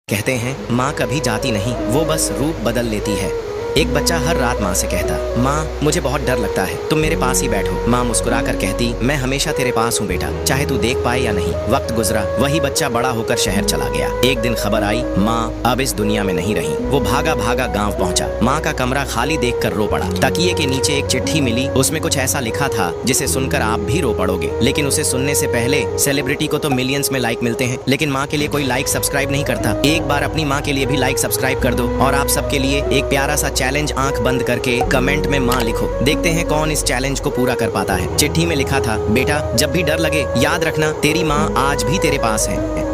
कहते हैं माँ कभी जाती नहीं, वो बस रूप बदल लेती है। एक बच्चा हर रात माँ से कहता, माँ मुझे बहुत डर लगता है, तुम मेरे पास ही बैठो। माँ मुस्कुराकर कहती, मैं हमेशा तेरे पास हूँ बेटा, चाहे तू देख पाए या नहीं। वक्त गुजरा, वही बच्चा बड़ा होकर शहर चला गया। एक दिन खबर आई, माँ अब इस दुनिया में नहीं रही। वो भागा भागा गाँव पहुँचा। माँ का कमरा खाली देखकर रो पड़ा। तकिए के नीचे एक चिट्ठी मिली, उसमें कुछ ऐसा लिखा था जिसे सुनकर आप भी रो पड़ोगे। लेकिन उसे सुनने से पहले सेलिब्रिटी को तो मिलियंस में लाइक मिलते हैं, लेकिन माँ के लिए कोई लाइक सब्सक्राइब नहीं करता। एक बार अपनी माँ के लिए भी लाइक सब्सक्राइब कर दो। और आप सबके लिए एक प्यारा सा चैलेंज, आंख बंद करके कमेंट में माँ लिखो। देखते हैं कौन इस चैलेंज को पूरा कर पाता है। चिट्ठी में लिखा था, बेटा जब भी डर लगे याद रखना तेरी माँ आज भी तेरे पास है।